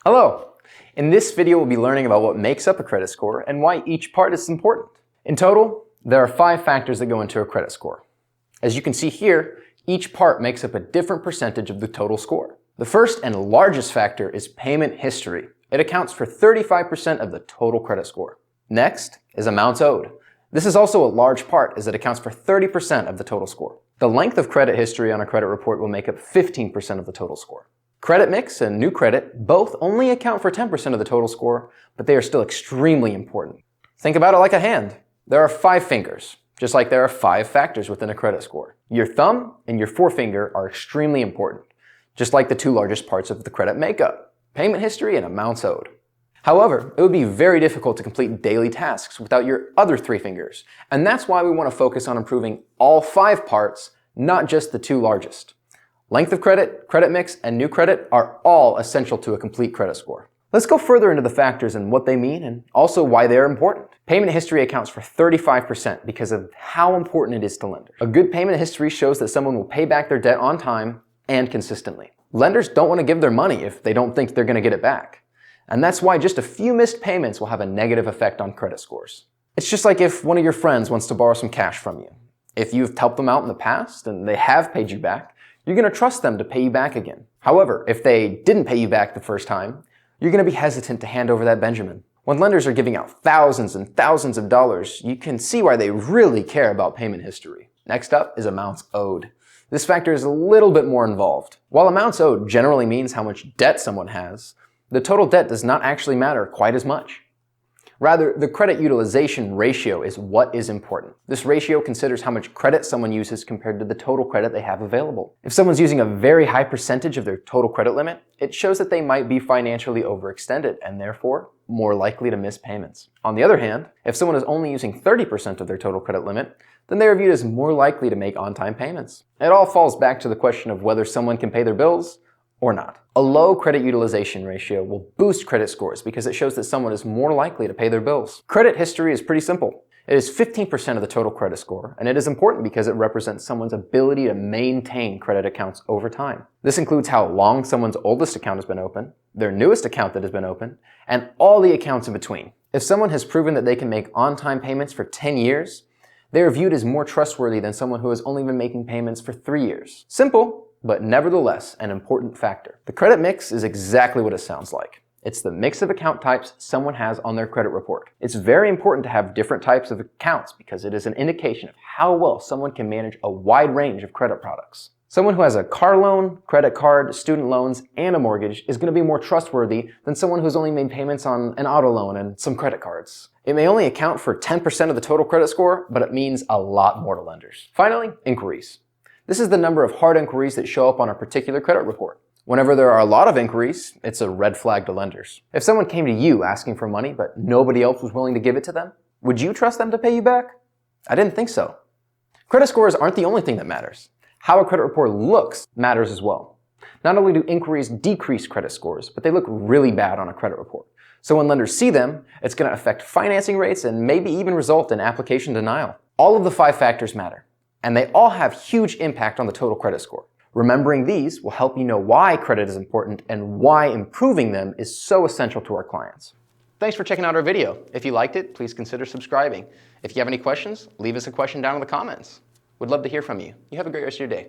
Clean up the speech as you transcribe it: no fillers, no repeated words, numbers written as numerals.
Hello! In this video, we'll be learning about what makes up a credit score and why each part is important. In total, there are 5 factors that go into a credit score. As you can see here, each part makes up a different percentage of the total score. The first and largest factor is payment history. It accounts for 35% of the total credit score. Next is amounts owed. This is also a large part as it accounts for 30% of the total score. The length of credit history on a credit report will make up 15% of the total score. Credit mix and new credit both only account for 10% of the total score, but they are still extremely important. Think about it like a hand. There are 5 fingers, just like there are 5 factors within a credit score. Your thumb and your forefinger are extremely important, just like the 2 largest parts of the credit makeup, payment history and amounts owed. However, it would be very difficult to complete daily tasks without your other 3 fingers, and that's why we want to focus on improving all 5 parts, not just the 2 largest. Length of credit, credit mix, and new credit are all essential to a complete credit score. Let's go further into the factors and what they mean and also why they are important. Payment history accounts for 35% because of how important it is to lenders. A good payment history shows that someone will pay back their debt on time and consistently. Lenders don't want to give their money if they don't think they're going to get it back. And that's why just a few missed payments will have a negative effect on credit scores. It's just like if one of your friends wants to borrow some cash from you. If you've helped them out in the past and they have paid you back, you're going to trust them to pay you back again. However, if they didn't pay you back the first time, you're going to be hesitant to hand over that Benjamin. When lenders are giving out thousands and thousands of dollars, you can see why they really care about payment history. Next up is amounts owed. This factor is a little bit more involved. While amounts owed generally means how much debt someone has, the total debt does not actually matter quite as much. Rather, the credit utilization ratio is what is important. This ratio considers how much credit someone uses compared to the total credit they have available. If someone's using a very high percentage of their total credit limit, it shows that they might be financially overextended and therefore more likely to miss payments. On the other hand, if someone is only using 30% of their total credit limit, then they are viewed as more likely to make on-time payments. It all falls back to the question of whether someone can pay their bills or not. A low credit utilization ratio will boost credit scores because it shows that someone is more likely to pay their bills. Credit history is pretty simple. It is 15% of the total credit score, and it is important because it represents someone's ability to maintain credit accounts over time. This includes how long someone's oldest account has been open, their newest account that has been open, and all the accounts in between. If someone has proven that they can make on-time payments for 10 years, they are viewed as more trustworthy than someone who has only been making payments for 3 years. Simple, but nevertheless an important factor. The credit mix is exactly what it sounds like. It's the mix of account types someone has on their credit report. It's very important to have different types of accounts because it is an indication of how well someone can manage a wide range of credit products. Someone who has a car loan, credit card, student loans, and a mortgage is going to be more trustworthy than someone who's only made payments on an auto loan and some credit cards. It may only account for 10% of the total credit score, but it means a lot more to lenders. Finally, inquiries. This is the number of hard inquiries that show up on a particular credit report. Whenever there are a lot of inquiries, it's a red flag to lenders. If someone came to you asking for money, but nobody else was willing to give it to them, would you trust them to pay you back? I didn't think so. Credit scores aren't the only thing that matters. How a credit report looks matters as well. Not only do inquiries decrease credit scores, but they look really bad on a credit report. So when lenders see them, it's going to affect financing rates and maybe even result in application denial. All of the 5 factors matter, and they all have huge impact on the total credit score. Remembering these will help you know why credit is important and why improving them is so essential to our clients. Thanks for checking out our video. If you liked it, please consider subscribing. If you have any questions, leave us a question down in the comments. We'd love to hear from you. You have a great rest of your day.